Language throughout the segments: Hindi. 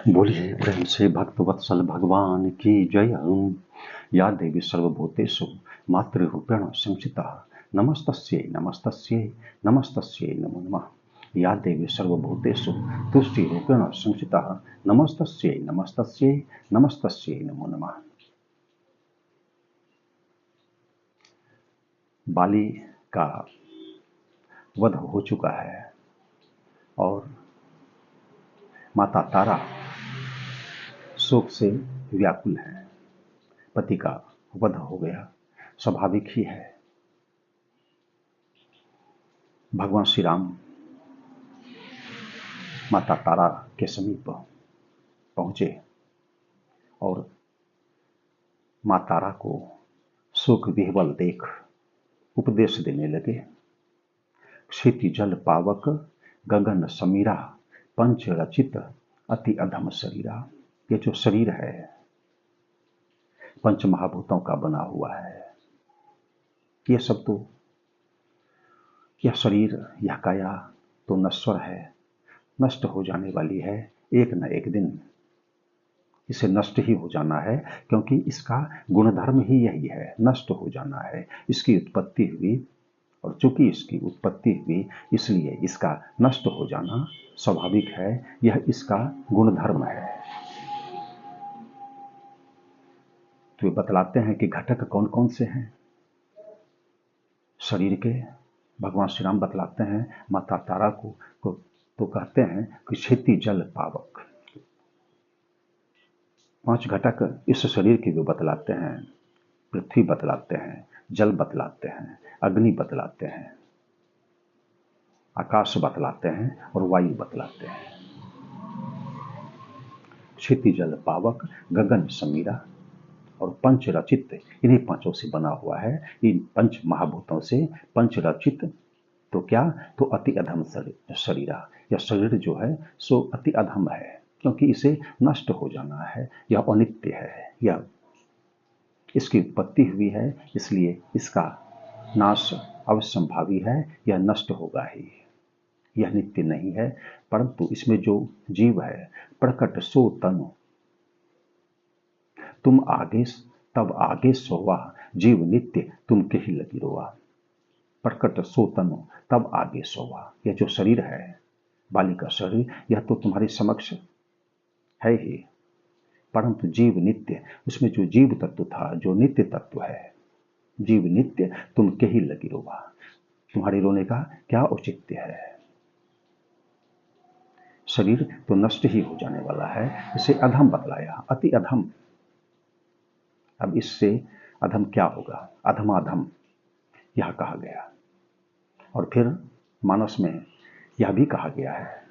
बोलिए प्रेम से भक्त वत्सल भगवान की जय। या देवी सर्वभूतेषु मातृरूपेण संस्थिता नमस्तस्यै नमस्तस्यै नमस्तस्यै नमो नमः। या देवी सर्वभूतेषु तुष्टिरूपेण संस्थिता नमस्तस्यै नमस्तस्यै नमस्तस्यै नमो नमः। बाली का वध हो चुका है और माता तारा शोक से व्याकुल है। पति का वध हो गया, स्वाभाविक ही है। भगवान श्री राम माता तारा के समीप पहुंचे और मां तारा को शोक विह्वल देख उपदेश देने लगे। क्षिति जल पावक गगन समीरा पंच रचित अति अधम शरीरा। ये जो शरीर है पंच महाभूतों का बना हुआ है। ये सब तो, यह शरीर, यह काया तो नश्वर है, नष्ट हो जाने वाली है। एक न एक दिन इसे नष्ट ही हो जाना है, क्योंकि इसका गुणधर्म ही यही है, नष्ट हो जाना है। इसकी उत्पत्ति हुई और चूंकि इसकी उत्पत्ति हुई इसलिए इसका नष्ट हो जाना स्वाभाविक है। यह इसका गुणधर्म है। तो वे बतलाते हैं कि घटक कौन कौन से हैं शरीर के। भगवान श्री राम बतलाते हैं माता तारा को तो कहते हैं कि क्षिति जल पावक। 5 घटक इस शरीर के वे बतलाते हैं। पृथ्वी बतलाते हैं, जल बतलाते हैं, अग्नि बतलाते हैं, आकाश बतलाते हैं और वायु बतलाते हैं। क्षिति जल पावक गगन समीरा और पंच रचित, इन्हीं पांचों से बना हुआ है। इन पंच महाभूतों से पंच रचित तो क्या, तो अति अधम शरीरा। यह शरीर जो है सो अति अधम है, क्योंकि इसे नष्ट हो जाना है। यह अनित्य है, यह इसकी उत्पत्ति हुई है, इसलिए इसका नाश अवश्यंभावी है। यह नष्ट होगा ही, यह नित्य नहीं है। परंतु इसमें जो जीव है, प्रकट सो तनु तुम आगे तब आगे सोवा, जीव नित्य तुम के ही लगी रोवा। प्रकट सो तनु तब आगे सोवा। यह जो शरीर है, बाली का शरीर, यह तो तुम्हारे समक्ष है ही, परंतु जीव नित्य, उसमें जो जीव तत्व था, जो नित्य तत्व है, जीव नित्य तुम के ही लगी रोवा। तुम्हारे रोने का क्या औचित्य है। शरीर तो नष्ट ही हो जाने वाला है। इसे अधम बतलाया, अति अधम। अब इससे अधम क्या होगा, अधमाधम यह कहा गया। और फिर मानस में यह भी कहा गया है,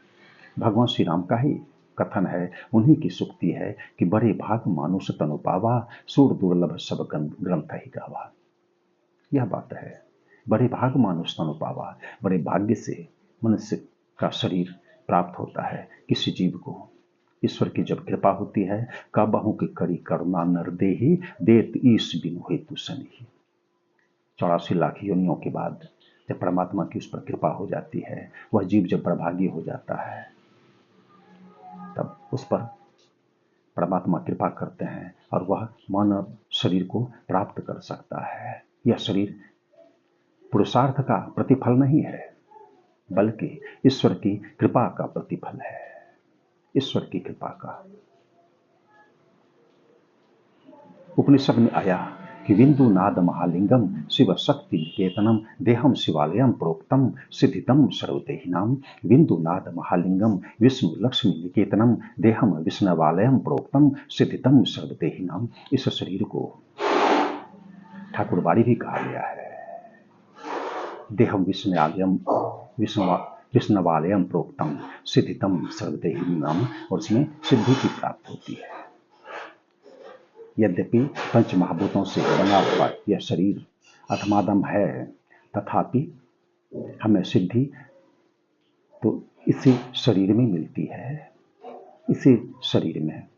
भगवान श्री राम का ही कथन है, उन्हीं की सुक्ति है कि बड़े भाग मानुष तनु पावा, सूर दुर्लभ सब ग्रंथ ही गावा। यह बात है, बड़े भाग मानुष तनु पावा, बड़े भाग्य से मनुष्य का शरीर प्राप्त होता है किसी जीव को। ईश्वर की जब कृपा होती है, काबहू की करी करुणा नर देहि, देत ईश बिनु हेतु सनी। 84 लाख योनियों के बाद जब परमात्मा की उस पर कृपा हो जाती है, वह जीव जब प्रभागी हो जाता है, तब उस पर परमात्मा कृपा करते हैं और वह मानव शरीर को प्राप्त कर सकता है। यह शरीर पुरुषार्थ का प्रतिफल नहीं है, बल्कि ईश्वर की कृपा का प्रतिफल है, ईश्वर की कृपा का। उपनिषद में आया कि बिंदु नाद महालिंगम शिव शक्ति निकेतनम देहम शिवालयम प्रोक्तम सिद्धितम सर्वदेहिनाम। बिंदु नाद महालिंगम विष्णु लक्ष्मी निकेतनम देहम विष्णवालयम प्रोक्तम सिद्धितम सर्वदेहिनाम। इस शरीर को ठाकुरबाड़ी भी कहा गया है। देहम विष्णुआलयम विष्णवालयम प्रोक्तम सिद्धितम सर्वदेहिनाम, और इसमें सिद्धि की प्राप्त होती है। यद्यपि पंच महाभूतों से बना हुआ यह शरीर अधमादम है, तथापि हमें सिद्धि तो इसी शरीर में मिलती है। इसी शरीर में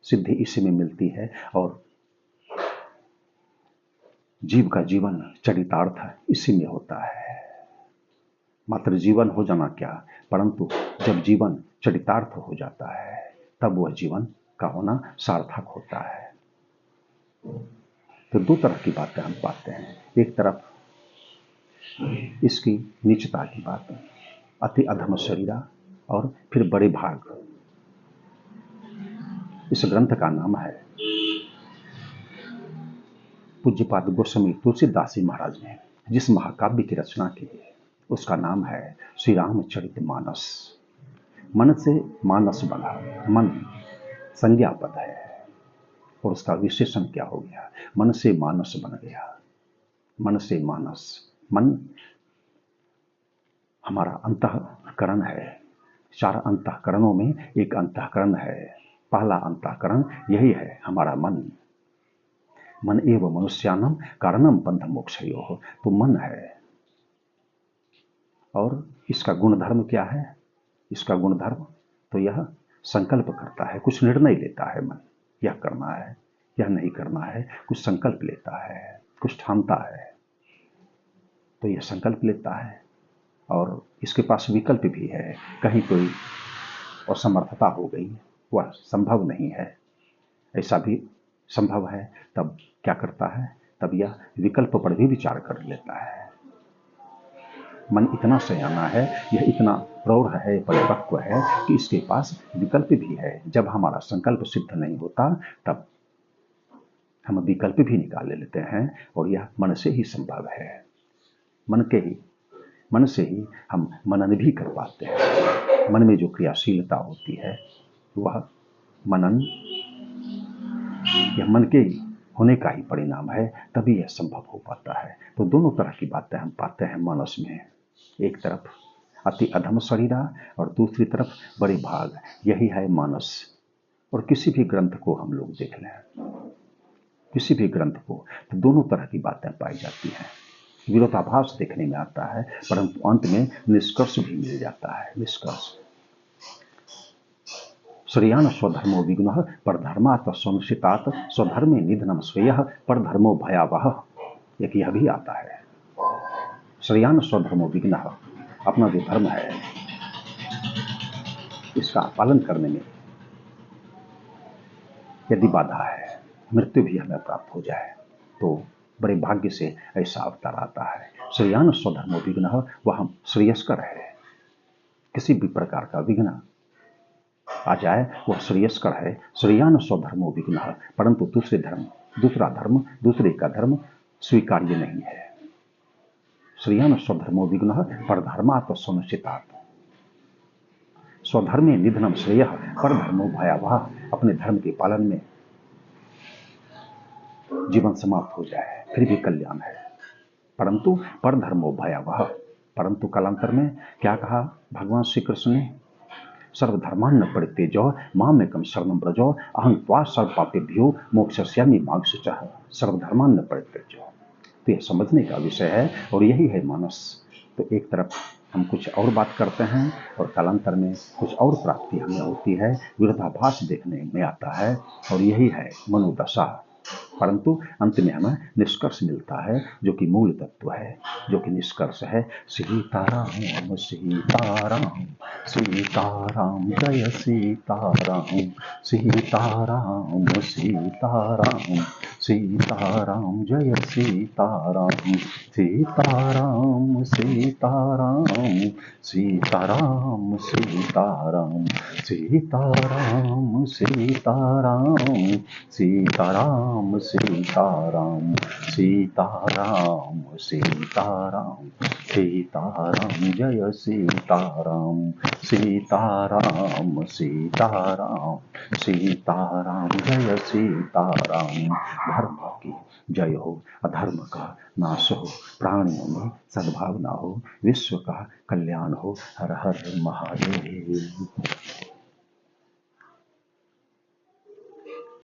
सिद्धि इसी में मिलती है और जीव का जीवन चरितार्थ इसी में होता है। मात्र जीवन हो जाना क्या, परंतु जब जीवन चरितार्थ हो जाता है, तब वह जीवन का होना सार्थक होता है। तो दो तरह की बातें हम पाते हैं। एक तरफ इसकी नीचता की बात, अति अधम शरीरा, और फिर बड़े भाग। इस ग्रंथ का नाम है, पूज्यपाद गोस्वामी तुलसीदास जी महाराज ने जिस महाकाव्य की रचना की है उसका नाम है श्री रामचरित मानस। मन से मानस बना, मन संज्ञा पद है और उसका विशेषण क्या हो गया, मन से मानस बन गया। मन से मानस, मन हमारा अंतःकरण है। 4 अंतःकरणों में एक अंतःकरण है, पहला अंतःकरण यही है हमारा मन। मन एव मनुष्यानम कारणम बंध मोक्षयोः, तो मन है। और इसका गुणधर्म क्या है? इसका गुणधर्म तो यह संकल्प करता है, कुछ निर्णय लेता है। मन यह करना है, यह नहीं करना है, कुछ संकल्प लेता है, कुछ ठानता है, तो यह संकल्प लेता है। और इसके पास विकल्प भी है, कहीं कोई असमर्थता हो गई, वह संभव नहीं है, ऐसा भी संभव है, तब क्या करता है? तब यह विकल्प पर भी विचार कर लेता है। मन इतना सयाना है, यह इतना प्रौढ़ है, परिपक्व है कि इसके पास विकल्प भी है। जब हमारा संकल्प सिद्ध नहीं होता तब हम विकल्प भी निकाल लेते हैं, और यह मन से ही संभव है। मन से ही हम मनन भी कर पाते हैं। मन में जो क्रियाशीलता होती है वह मनन, यह मन के ही होने का ही परिणाम है, तभी यह संभव हो पाता है। तो दोनों तरह की बातें हम पाते हैं मानस में। एक तरफ अति अधम शरीरा और दूसरी तरफ बड़े भाग, यही है मानस। और किसी भी ग्रंथ को हम लोग देख लें, किसी भी ग्रंथ को, तो दोनों तरह की बातें पाई जाती हैं। विरोधाभास देखने में आता है, परंतु अंत में निष्कर्ष भी मिल जाता है। निष्कर्ष श्रेयान स्वधर्मो विघ्नः परधर्मात् संशितात् स्वधर्मे निधनम श्रेयः परधर्मो भयावह, एक यह भी आता है। श्रेयान स्वधर्मो विघ्नः, अपना जो धर्म है इसका पालन करने में यदि बाधा है, मृत्यु भी हमें प्राप्त हो जाए, तो बड़े भाग्य से ऐसा अवतार आता है। श्रेयान स्वधर्मो विघ्नः, वह हम श्रेयस्कर है। किसी भी प्रकार का विघ्न आ जाए वह श्रेयस्कर है। श्रेयान स्वधर्मो विघ्नः, परंतु दूसरा धर्म, दूसरे का धर्म स्वीकार्य नहीं है। श्रेयान स्वधर्मो विघ्नः परधर्मात् संशितात्, स्वधर्मे निधनम श्रेयः परधर्मो भयावह, अपने धर्म के पालन में जीवन समाप्त हो जाए फिर भी कल्याण है, परंतु परधर्मो भयावह। परंतु कालांतर में क्या कहा भगवान श्री कृष्ण ने? सर्वधर्मान् परित्यज्य मामेकं शरणं व्रज अहं त्वा सर्वपापेभ्यो मोक्षयिष्यामि मा शुचः। सर्वधर्मान् परित्यज्य, तो यह समझने का विषय है, और यही है मानस। तो एक तरफ हम कुछ और बात करते हैं और कालांतर में कुछ और प्राप्ति हमें होती है, विरोधाभास देखने में आता है, और यही है मनोदशा। परंतु अंत में हमें निष्कर्ष मिलता है जो कि मूल तत्व है, जो कि निष्कर्ष है सीताराम सीताराम सीताराम जय सीताराम सीताराम सीताराम सीताराम जय सीताराम सीताराम सीताराम सीताराम सीताराम सीताराम सीताराम सीताराम सीताराम सीताराम सीताराम सीताराम जय सीताराम सीताराम सीताराम सीताराम जय सीताराम। धर्म की जय हो, अधर्म का नाश हो, प्राणियों में सद्भावना हो, विश्व का कल्याण हो। हर हर महादेव।